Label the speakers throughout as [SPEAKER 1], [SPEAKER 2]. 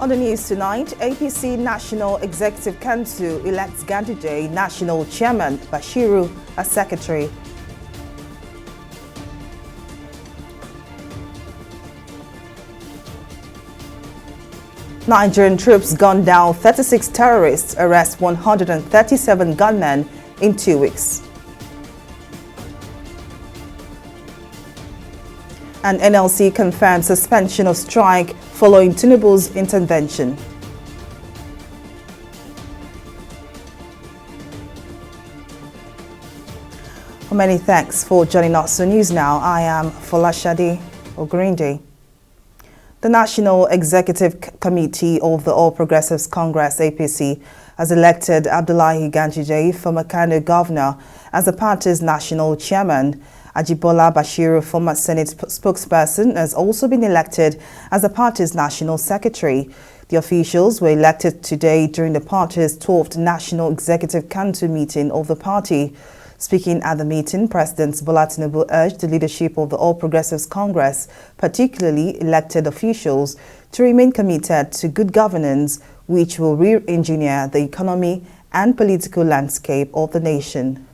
[SPEAKER 1] On the news tonight, APC National Executive Council elects Ganduje National Chairman, Bashiru as Secretary. Nigerian troops gun down 36 terrorists, arrest 137 gunmen in 2 weeks. And NLC confirms suspension of strike following Tinubu's intervention. Many thanks for joining us on News Now. I am Folashade Ogurinde. The National Executive Committee of the All Progressives Congress, APC, has elected Abdullahi Ganduje, former Kano governor, as the party's national chairman. Ajibola Bashiru, former Senate spokesperson, has also been elected as the party's national secretary. The officials were elected today during the party's 12th National Executive Council meeting of the party. Speaking at the meeting, President Bola Tinubu urged the leadership of the All Progressives Congress, particularly elected officials, to remain committed to good governance, which will re-engineer the economy and political landscape of the nation.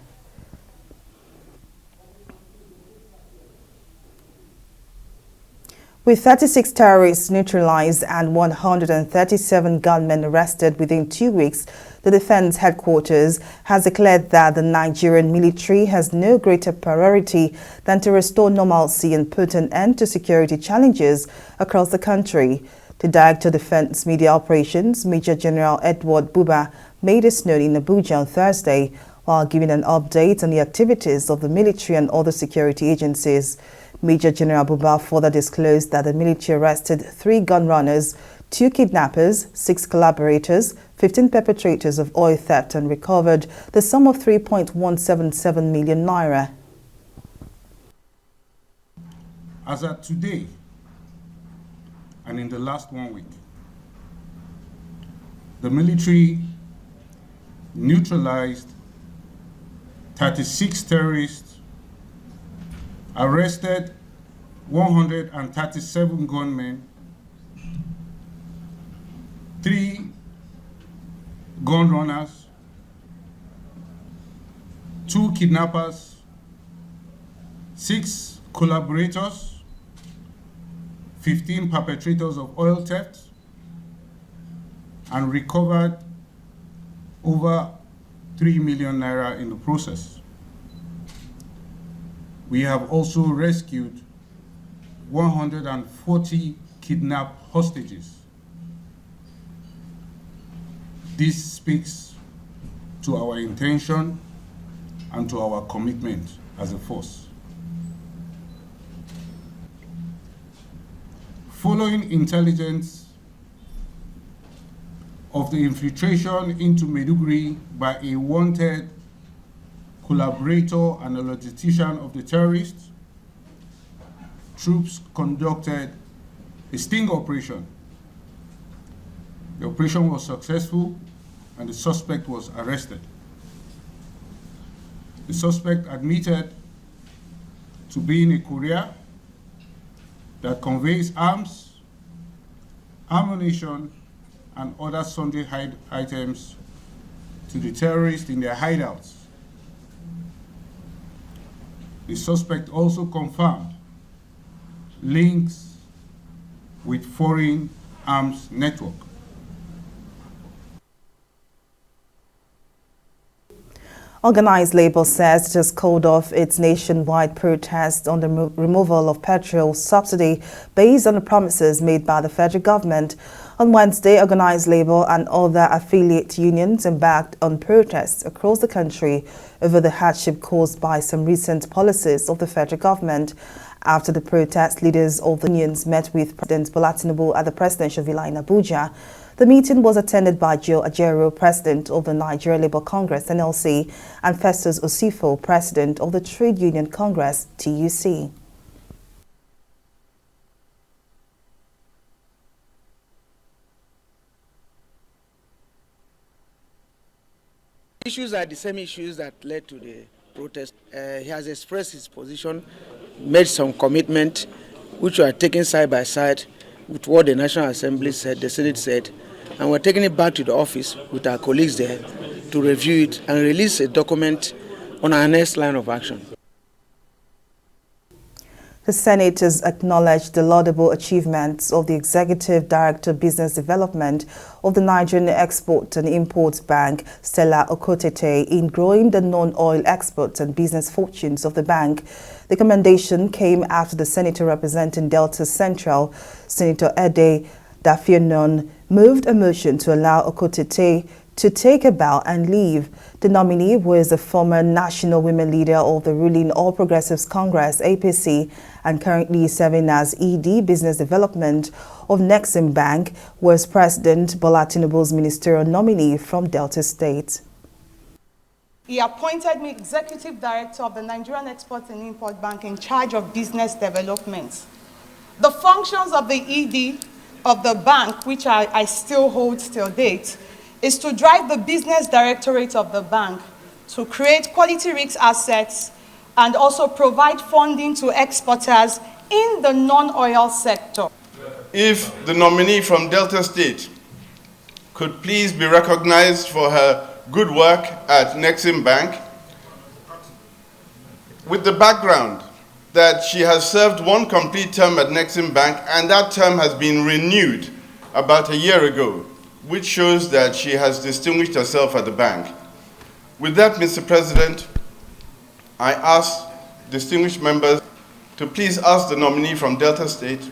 [SPEAKER 1] With 36 terrorists neutralized and 137 gunmen arrested within 2 weeks, the Defense Headquarters has declared that the Nigerian military has no greater priority than to restore normalcy and put an end to security challenges across the country. The Director of Defense Media Operations, Major General Edward Buba, made this known in Abuja on Thursday while giving an update on the activities of the military and other security agencies. Major General Buba further disclosed that the military arrested 3 gun runners, 2 kidnappers, 6 collaborators, 15 perpetrators of oil theft and recovered the sum of 3.177 million naira.
[SPEAKER 2] As at today, and in the last 1 week, the military neutralized 36 terrorists, arrested 137 gunmen, 3 gun runners, 2 kidnappers, 6 collaborators, 15 perpetrators of oil theft, and recovered over 3 million naira in the process. We have also rescued 140 kidnapped hostages. This speaks to our intention and to our commitment as a force. Following intelligence of the infiltration into Maiduguri by a wanted collaborator and a logistician of the terrorists, troops conducted a sting operation. The operation was successful and the suspect was arrested. The suspect admitted to being a courier that conveys arms, ammunition, and other sundry items to the terrorists in their hideouts. The suspect also confirmed links with foreign arms network.
[SPEAKER 1] Organized Labour says it has called off its nationwide protest on the removal of petrol subsidy based on the promises made by the federal government. On Wednesday, Organized Labour and other affiliate unions embarked on protests across the country over the hardship caused by some recent policies of the federal government. After the protest, leaders of the unions met with President Bola Tinubu at the Presidential Villa in Abuja. The meeting was attended by Joe Ajero, President of the Nigeria Labour Congress, NLC, and Festus Osifo, President of the Trade Union Congress, TUC.
[SPEAKER 3] Issues are the same issues that led to the protest. He has expressed his position, made some commitment, which were taken side by side, with what the National Assembly said, the Senate said, and we're taking it back to the office with our colleagues there to review it and release a document on our next line of action.
[SPEAKER 1] The Senate has acknowledged the laudable achievements of the Executive Director of Business Development of the Nigerian Export and Import Bank, Stella Okotete, in growing the non-oil exports and business fortunes of the bank. The commendation came after the senator representing Delta Central, Senator Ede Dafionon, moved a motion to allow Okotete to take a bow and leave. The nominee was the former national women leader of the ruling All Progressives Congress, APC, and currently serving as ED Business Development of Nexim Bank, was President Bola Tinubu's ministerial nominee from Delta State.
[SPEAKER 4] He appointed me Executive Director of the Nigerian Export and Import Bank in charge of business development. The functions of the ED of the bank, which I still hold till date, is to drive the business directorate of the bank to create quality risk assets and also provide funding to exporters in the non-oil sector.
[SPEAKER 5] If the nominee from Delta State could please be recognized for her good work at Nexim Bank, with the background that she has served one complete term at Nexim Bank and that term has been renewed about a year ago, which shows that she has distinguished herself at the bank. With that, Mr. President, I ask distinguished members to please ask the nominee from Delta State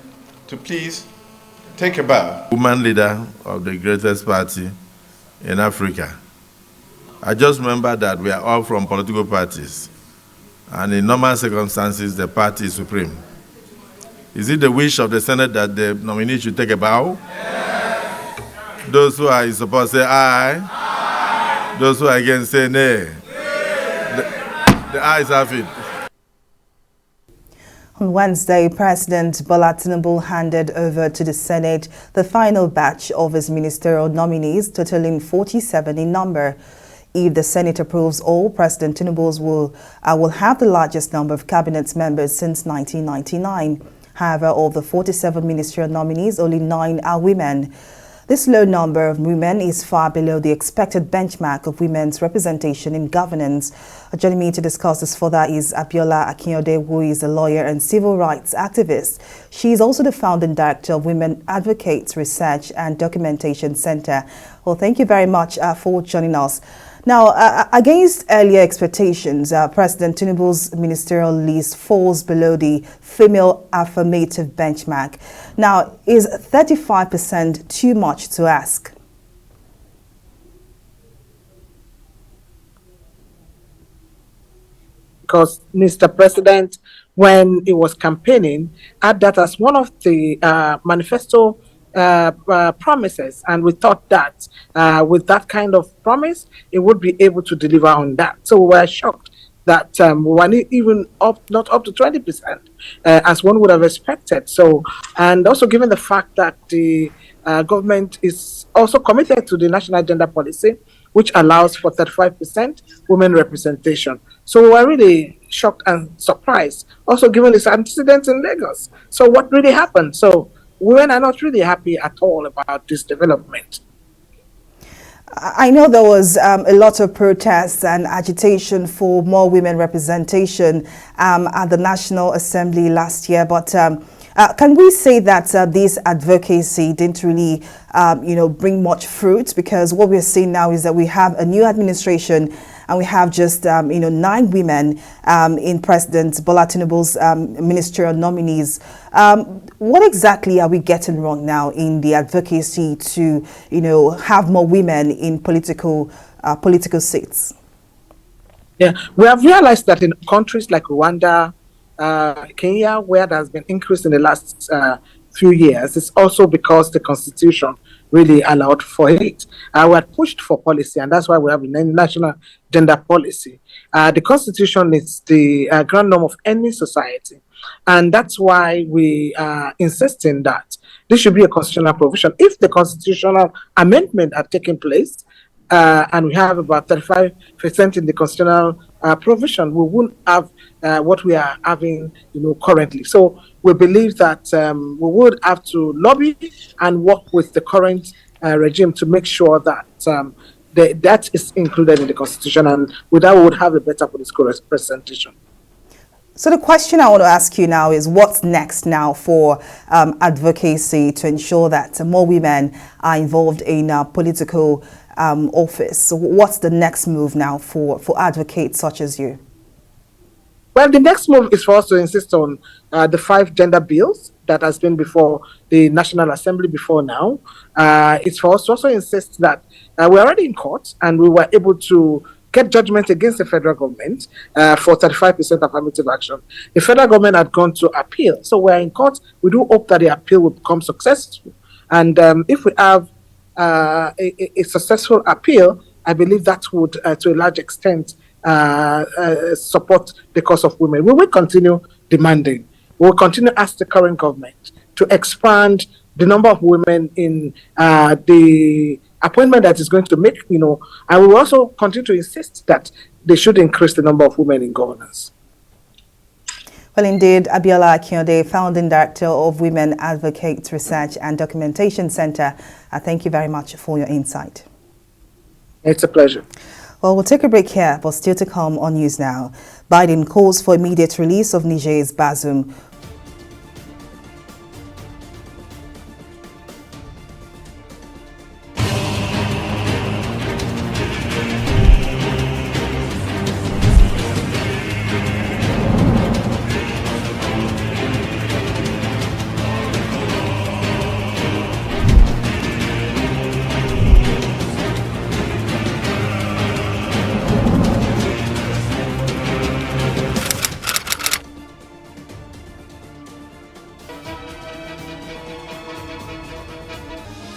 [SPEAKER 5] to please take a bow.
[SPEAKER 6] Woman leader of the greatest party in Africa. I just remember that we are all from political parties, and in normal circumstances, the party is supreme. Is it the wish of the Senate that the nominee should take a bow? Those who are in support say aye. Aye. Those who are against say nay. The ayes have it.
[SPEAKER 1] On Wednesday, President Bola Tinubu handed over to the Senate the final batch of his ministerial nominees, totaling 47 in number. If the Senate approves all, President Tinubu will have the largest number of cabinet members since 1999. However, of the 47 ministerial nominees, only 9 are women. This low number of women is far below the expected benchmark of women's representation in governance. Joining me to discuss this further is Abiola Akinyode, who is a lawyer and civil rights activist. She is also the founding director of Women Advocates Research and Documentation Center. Well, thank you very much for joining us. Now, against earlier expectations, President Tinubu's ministerial list falls below the female affirmative benchmark. Now, is 35% too much to ask?
[SPEAKER 7] Because Mr. President, when he was campaigning, had that as one of the manifesto promises, and we thought that with that kind of promise, it would be able to deliver on that. So we were shocked that we were even not up to 20%, as one would have expected. So, and also given the fact that the government is also committed to the national gender policy, which allows for 35% women representation. So we were really shocked and surprised, also given this antecedent in Lagos. So what really happened? So women are not really happy at all about this development.
[SPEAKER 1] I know there was a lot of protests and agitation for more women representation at the National Assembly last year, but can we say that this advocacy didn't really, bring much fruit? Because what we're seeing now is that we have a new administration and we have just, 9 women in President Bola Tinubu's ministerial nominees. What exactly are we getting wrong now in the advocacy to, have more women in political seats?
[SPEAKER 7] Yeah, we have realized that in countries like Rwanda, Kenya, where there has been increase in the last few years, it's also because the constitution really allowed for it. We had pushed for policy, and that's why we have a national gender policy. The constitution is the ground norm of any society, and that's why we are insisting that this should be a constitutional provision. If the constitutional amendment had taken place, and we have about 35% in the constitutional provision, we wouldn't have what we are having, currently. So we believe that we would have to lobby and work with the current regime to make sure that that is included in the constitution, and with that we would have a better political representation.
[SPEAKER 1] So the question I want to ask you now is, what's next now for advocacy to ensure that more women are involved in political office? So what's the next move now for advocates such as you?
[SPEAKER 7] Well, the next move is for us to insist on the 5 gender bills that has been before the National Assembly before now. It's for us to also insist that we're already in court and we were able to get judgment against the federal government for 35% affirmative action. The federal government had gone to appeal. So we're in court. We do hope that the appeal will become successful. And if we have a successful appeal, I believe that would, to a large extent, support the cause of women. We will continue demanding. We will continue to ask the current government to expand the number of women in the appointment that is going to make, and we will also continue to insist that they should increase the number of women in governance.
[SPEAKER 1] Well, indeed, Abiola Akinode, Founding Director of Women Advocates Research and Documentation Center, thank you very much for your insight.
[SPEAKER 7] It's a pleasure.
[SPEAKER 1] Well, we'll take a break here, but still to come on News Now. Biden calls for immediate release of Niger's Bazoum.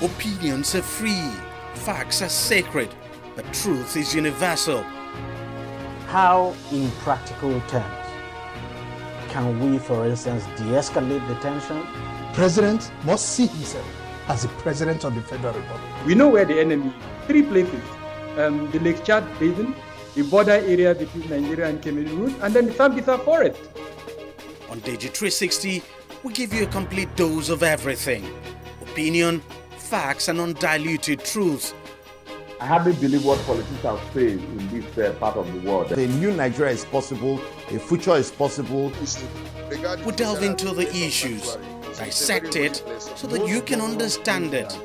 [SPEAKER 8] Opinions are free, facts are sacred, but truth is universal.
[SPEAKER 9] How, in practical terms, can we, for instance, de-escalate the tension?
[SPEAKER 10] President must see himself as the President of the Federal Republic.
[SPEAKER 11] We know where the enemy is. 3 places. The Lake Chad Basin, the border area between Nigeria and Cameroon, and then the Sambisa Forest.
[SPEAKER 8] On Digi 360, we give you a complete dose of everything. Opinion, facts and undiluted truth.
[SPEAKER 12] I hardly believe what politicians are saying in this part of the world.
[SPEAKER 13] A new Nigeria is possible, a future is possible.
[SPEAKER 8] We delve into the issues, dissect it so that you can understand it,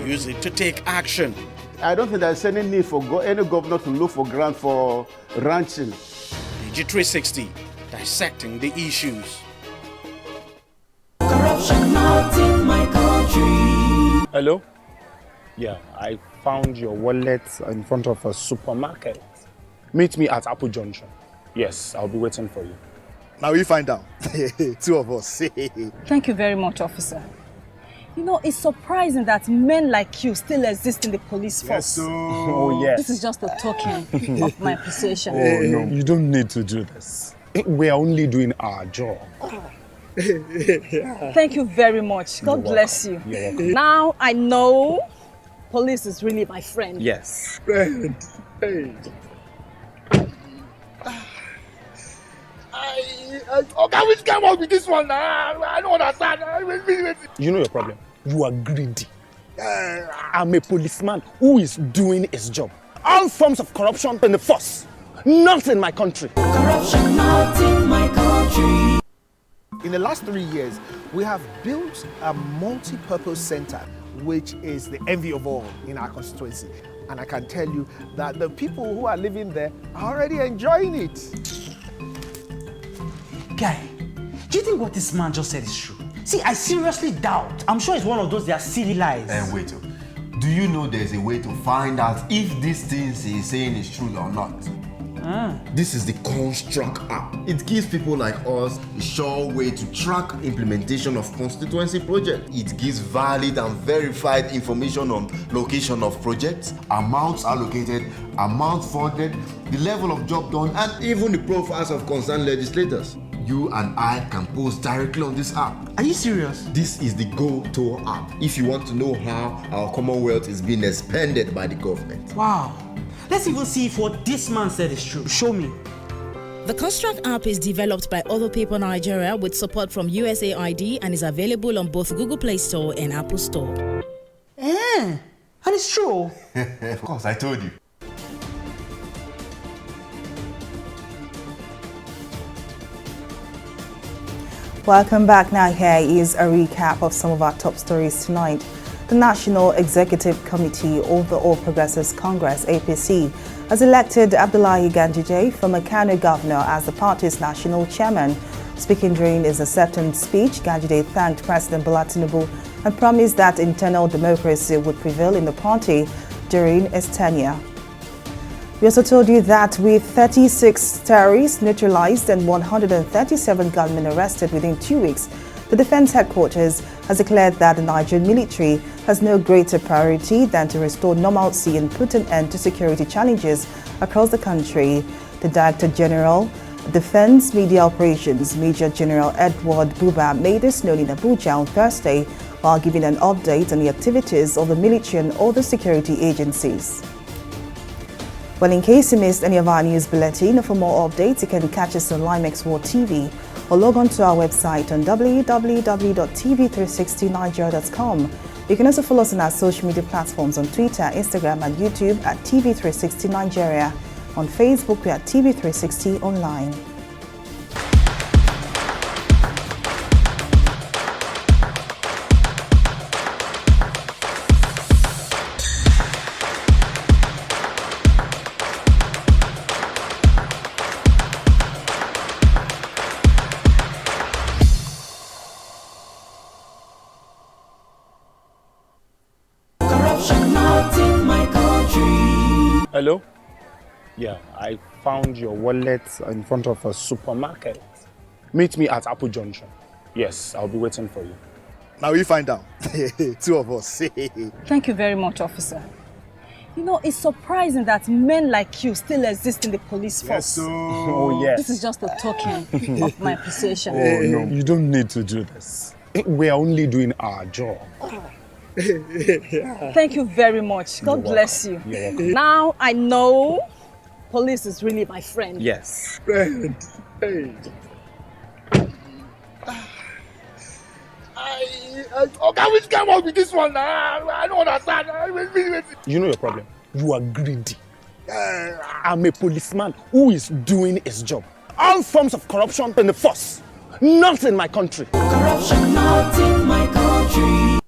[SPEAKER 8] use it to take action.
[SPEAKER 13] I don't think there's any need for any governor to look for grant for ranching.
[SPEAKER 8] Digi 360, dissecting the issues.
[SPEAKER 14] Corruption not in my country.
[SPEAKER 15] Hello? Yeah, I found your wallet in front of a supermarket. Meet me at Apple Junction. Yes, I'll be waiting for you.
[SPEAKER 10] Now we find out. 2 of us.
[SPEAKER 16] Thank you very much, officer. It's surprising that men like you still exist in the police force.
[SPEAKER 15] Yes, oh, yes.
[SPEAKER 16] This is just a token of my appreciation.
[SPEAKER 15] Oh, no, you don't need to do this. We're only doing our job.
[SPEAKER 16] Thank you very much. God bless you.
[SPEAKER 15] You're welcome.
[SPEAKER 16] Now I know police is really my friend.
[SPEAKER 15] Yes.
[SPEAKER 10] Friend. Hey. Which came out with this one? I don't understand.
[SPEAKER 15] You know your problem. You are greedy. I'm a policeman who is doing his job. All forms of corruption in the force, not in my country.
[SPEAKER 14] Corruption not in my country.
[SPEAKER 10] In the last 3 years, we have built a multi-purpose center, which is the envy of all in our constituency. And I can tell you that the people who are living there are already enjoying it.
[SPEAKER 17] Guy, do you think what this man just said is true? See, I seriously doubt. I'm sure it's one of those their silly lies.
[SPEAKER 18] Wait, do you know there's a way to find out if these things he's saying is true or not? This is the Construct app. It gives people like us a sure way to track implementation of constituency projects. It gives valid and verified information on location of projects, amounts allocated, amount funded, the level of job done, and even the profiles of concerned legislators. you and I can post directly on this app.
[SPEAKER 17] Are you serious?
[SPEAKER 18] This is the GoTour app. If you want to know how our Commonwealth is being expanded by the government.
[SPEAKER 17] Wow. Let's even see if what this man said is true. Show me.
[SPEAKER 19] The Construct app is developed by Other People Nigeria with support from USAID and is available on both Google Play Store and Apple Store.
[SPEAKER 17] And it's true.
[SPEAKER 18] Of course, I told you.
[SPEAKER 1] Welcome back. Now here is a recap of some of our top stories tonight. The National Executive Committee of the All Progressives Congress, APC, has elected Abdullahi Ganduje, former Kano governor, as the party's national chairman. Speaking during his acceptance speech, Ganduje thanked President Bola Tinubu and promised that internal democracy would prevail in the party during his tenure. We also told you that with 36 terrorists neutralized and 137 gunmen arrested within 2 weeks, the Defense Headquarters has declared that the Nigerian military has no greater priority than to restore normalcy and put an end to security challenges across the country. The Director General, Defense Media Operations, Major General Edward Buba, made this known in Abuja on Thursday while giving an update on the activities of the military and other security agencies. Well, in case you missed any of our news bulletin, or for more updates, you can catch us on Limex World TV or log on to our website on www.tv360nigeria.com. You can also follow us on our social media platforms on Twitter, Instagram, and YouTube at TV360 Nigeria. On Facebook, we are TV360 Online.
[SPEAKER 15] Hello? Yeah, I found your wallet in front of a supermarket. Meet me at Apple Junction. Yes, I'll be waiting for you.
[SPEAKER 10] Now we find out. Two of us.
[SPEAKER 16] Thank you very much, officer. You know, it's surprising that men like you still exist in the police force.
[SPEAKER 15] Yes, oh, yes.
[SPEAKER 16] This is just a token of my appreciation.
[SPEAKER 15] Oh, no, you don't need to do this. We're only doing our job.
[SPEAKER 16] Thank you very much. God bless you.
[SPEAKER 15] You're welcome.
[SPEAKER 16] Now I know police is really my friend.
[SPEAKER 15] Yes.
[SPEAKER 10] Friend. Hey. Which came up with this one? I don't understand.
[SPEAKER 15] You know your problem. You are greedy. I'm a policeman who is doing his job. All forms of corruption in the force. Not in my country.
[SPEAKER 14] Corruption not in my country.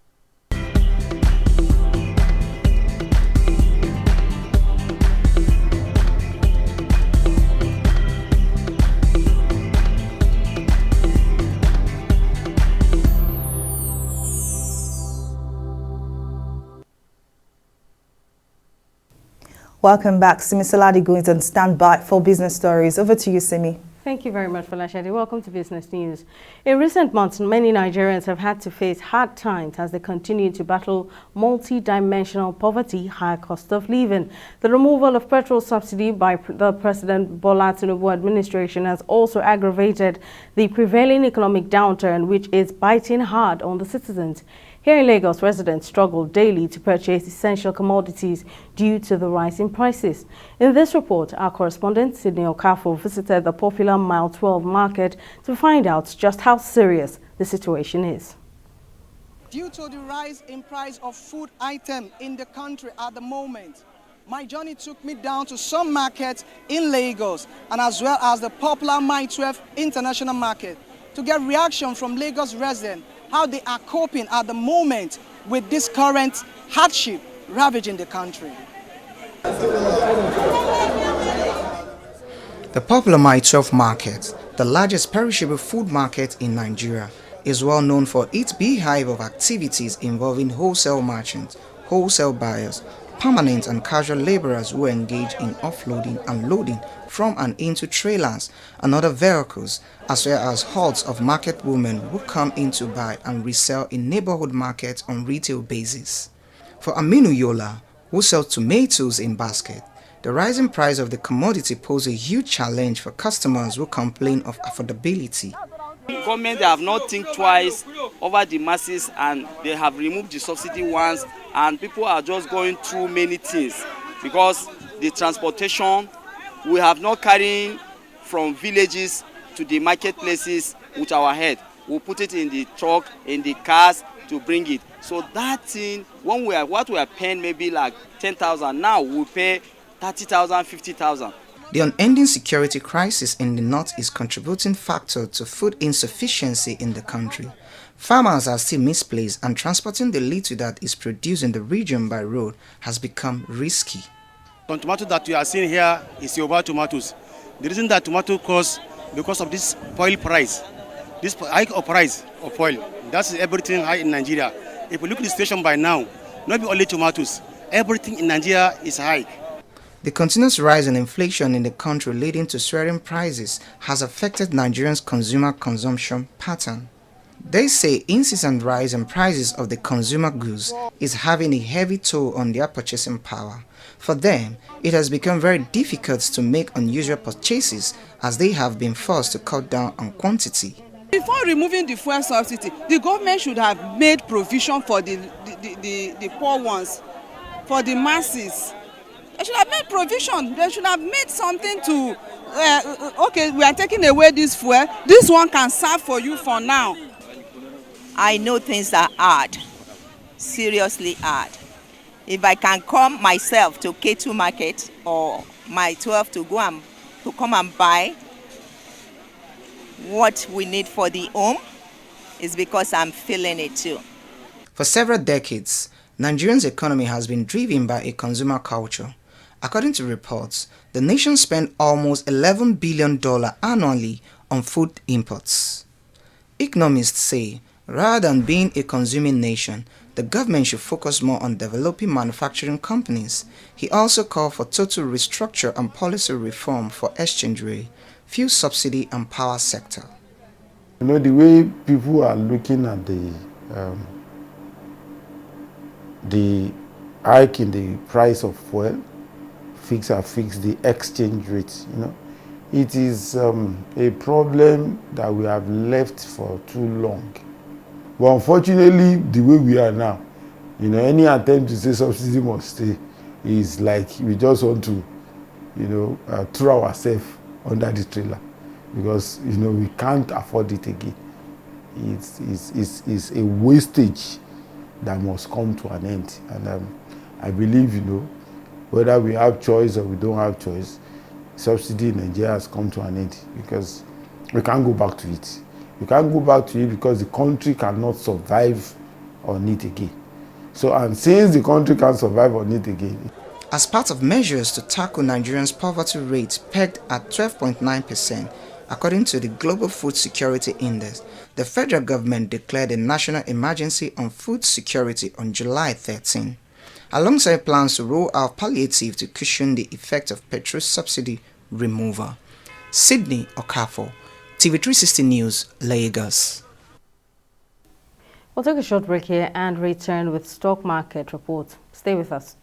[SPEAKER 1] Welcome back. Simi Saladi going on standby for business stories. Over to you, Simi.
[SPEAKER 20] Thank you very much, Falashadi. Welcome to Business News. In recent months, many Nigerians have had to face hard times as they continue to battle multi-dimensional poverty, high cost of living. The removal of petrol subsidy by the President Bola Tinubu administration has also aggravated the prevailing economic downturn, which is biting hard on the citizens. Here in Lagos, residents struggle daily to purchase essential commodities due to the rising prices. In this report, our correspondent Sydney Okafo visited the popular Mile 12 market to find out just how serious the situation is.
[SPEAKER 21] Due to the rise in price of food items in the country at the moment, my journey took me down to some markets in Lagos and as well as the popular Mile 12 International Market to get reaction from Lagos residents how they are coping at the moment with this current hardship ravaging the country.
[SPEAKER 22] The popular Mile 12 market, the largest perishable food market in Nigeria, is well known for its beehive of activities involving wholesale merchants, wholesale buyers, permanent and casual laborers who engage in offloading and loading from and into trailers and other vehicles, as well as hordes of market women who come in to buy and resell in neighborhood markets on retail basis. For Aminu Yola, who sells tomatoes in basket, the rising price of the commodity poses a huge challenge for customers who complain of affordability.
[SPEAKER 2] Government, they have not think twice over the masses, and they have removed the subsidy once, and people are just going through many things because the transportation, we have not carrying from villages to the marketplaces with our head. We put it in the truck, in the cars to bring it. So that thing, when what we are paying maybe like 10,000, now we pay 30,000, 50,000.
[SPEAKER 22] The unending security crisis in the north is contributing factor to food insufficiency in the country. Farmers are still misplaced, and transporting the little that is produced in the region by road has become risky.
[SPEAKER 3] The tomato that you are seeing here is Yoruba tomatoes. The reason that tomato costs because of this oil price, this hike of price of oil. That's everything high in Nigeria. If you look at the situation by now, not only tomatoes, everything in Nigeria is high.
[SPEAKER 22] The continuous rise in inflation in the country leading to soaring prices has affected Nigerians' consumer consumption pattern. They say incessant rise in prices of the consumer goods is having a heavy toll on their purchasing power. For them, it has become very difficult to make unusual purchases as they have been forced to cut down on quantity.
[SPEAKER 23] Before removing the fuel subsidy, the government should have made provision for the poor ones, for the masses. They should have made provision. They should have made something to, okay, we are taking away this fuel. This one can serve for you for now.
[SPEAKER 24] I know things are hard, seriously hard. If I can come myself to K2 Market or my 12 to come and buy what we need for the home, is because I'm feeling it too.
[SPEAKER 22] For several decades, Nigeria's economy has been driven by a consumer culture. According to reports, the nation spent almost $11 billion annually on food imports. Economists say, rather than being a consuming nation, the government should focus more on developing manufacturing companies. He also called for total restructure and policy reform for exchange rate, fuel subsidy and power sector.
[SPEAKER 25] You know, the way people are looking at the hike in the price of fuel, fix the exchange rate, you know, it is a problem that we have left for too long. But unfortunately, the way we are now, you know, any attempt to say subsidy must stay is like we just want to, you know, throw ourselves under the trailer because, you know, we can't afford it again. It's a wastage that must come to an end. And I believe, you know, whether we have choice or we don't have choice, subsidy in Nigeria has come to an end because we can't go back to it. We can't go back to it because the country cannot survive on it again. So, and since the country can't survive on it again.
[SPEAKER 22] As part of measures to tackle Nigerians' poverty rate pegged at 12.9%, according to the Global Food Security Index, the federal government declared a national emergency on food security on July 13, alongside plans to roll out palliative to cushion the effect of petrol subsidy removal. Sydney Okafor, TV360 News, Lagos.
[SPEAKER 20] We'll take a short break here and return with stock market reports. Stay with us.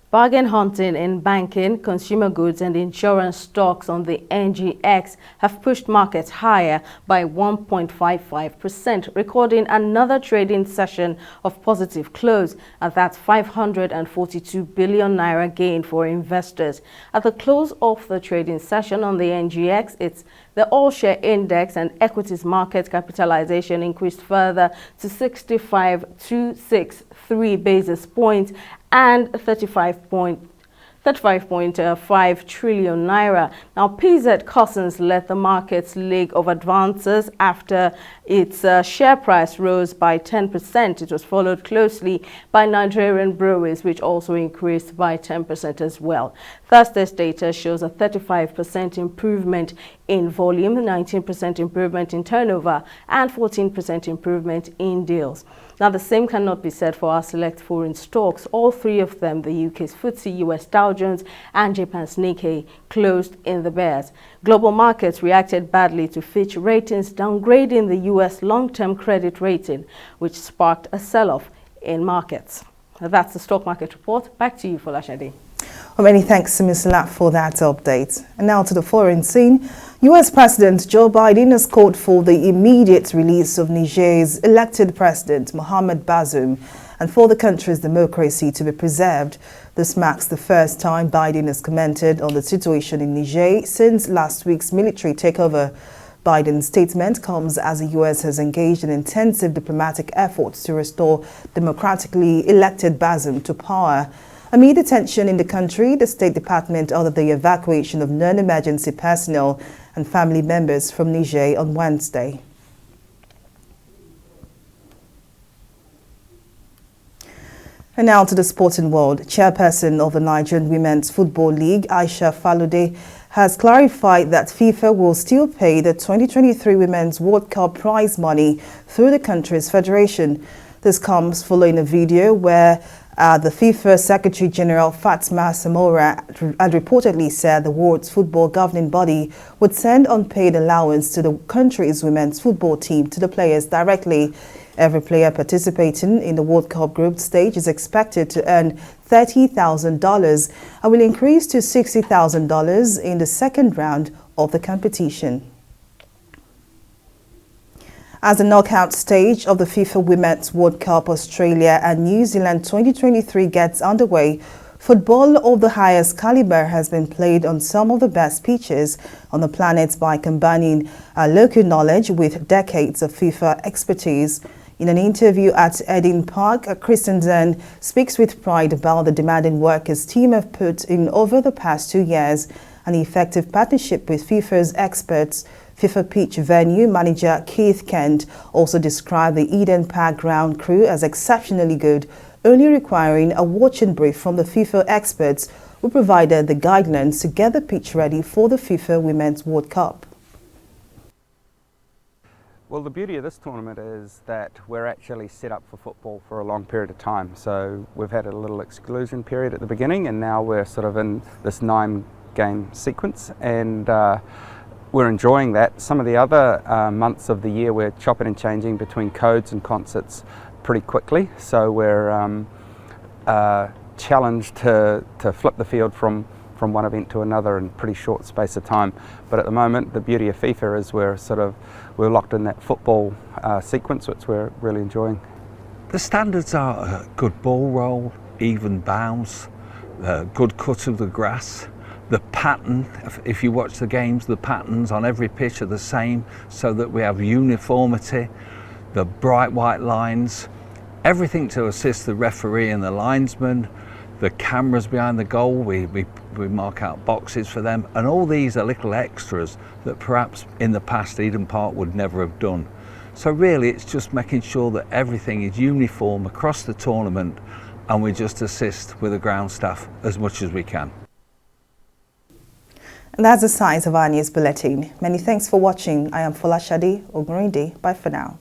[SPEAKER 20] Bargain hunting in banking, consumer goods and insurance stocks on the NGX have pushed markets higher by 1.55%, recording another trading session of positive close at that 542 billion naira gain for investors. At the close of the trading session on the NGX, it's the all-share index and equities market capitalization increased further to 65.263 basis points and 35.5 trillion naira. Now, PZ Cussons led the market's leg of advances after its share price rose by 10%. It was followed closely by Nigerian Breweries, which also increased by 10% as well. Thursday's data shows a 35% improvement in volume, 19% improvement in turnover, and 14% improvement in deals. Now, the same cannot be said for our select foreign stocks. All three of them, the UK's FTSE, US Dow Jones and Japan's Nikkei, closed in the bears. Global markets reacted badly to Fitch Ratings downgrading the US long-term credit rating, which sparked a sell-off in markets. That's the stock market report. Back to you, Folashade.
[SPEAKER 1] Well, many thanks to Ms. Lap for that update. And now to the foreign scene. U.S. President Joe Biden has called for the immediate release of Niger's elected president, Mohamed Bazoum, and for the country's democracy to be preserved. This marks the first time Biden has commented on the situation in Niger since last week's military takeover. Biden's statement comes as the U.S. has engaged in intensive diplomatic efforts to restore democratically elected Bazoum to power. Amid the tension in the country, the State Department ordered the evacuation of non-emergency personnel and family members from Niger on Wednesday. And now to the sporting world. Chairperson of the Nigerian Women's Football League, Aisha Falode, has clarified that FIFA will still pay the 2023 Women's World Cup prize money through the country's federation. This comes following a video where the FIFA Secretary General Fatma Samora had reportedly said the world's football governing body would send unpaid allowance to the country's women's football team to the players directly. Every player participating in the World Cup group stage is expected to earn $30,000 and will increase to $60,000 in the second round of the competition. As the knockout stage of the FIFA Women's World Cup Australia and New Zealand 2023 gets underway, football of the highest caliber has been played on some of the best pitches on the planet by combining local knowledge with decades of FIFA expertise. In an interview at Eden Park, Christensen speaks with pride about the demanding work his team have put in over the past 2 years and the effective partnership with FIFA's experts. FIFA pitch venue manager Keith Kent also described the Eden Park ground crew as exceptionally good, only requiring a watching brief from the FIFA experts who provided the guidelines to get the pitch ready for the FIFA Women's World Cup.
[SPEAKER 4] Well, the beauty of this tournament is that we're actually set up for football for a long period of time. So we've had a little exclusion period at the beginning, and now we're sort of in this 9-game sequence, and we're enjoying that. Some of the other months of the year we're chopping and changing between codes and concerts pretty quickly, so we're challenged to flip the field from one event to another in a pretty short space of time. But at the moment, the beauty of FIFA is we're locked in that football sequence, which we're really enjoying.
[SPEAKER 5] The standards are a good ball roll, even bounce, good cut of the grass. The pattern, if you watch the games, the patterns on every pitch are the same so that we have uniformity, the bright white lines, everything to assist the referee and the linesman, the cameras behind the goal, we mark out boxes for them, and all these are little extras that perhaps in the past Eden Park would never have done. So really it's just making sure that everything is uniform across the tournament, and we just assist with the ground staff as much as we can.
[SPEAKER 1] And that's the size of our news bulletin. Many thanks for watching. I am Folashade Ogurinde. Bye for now.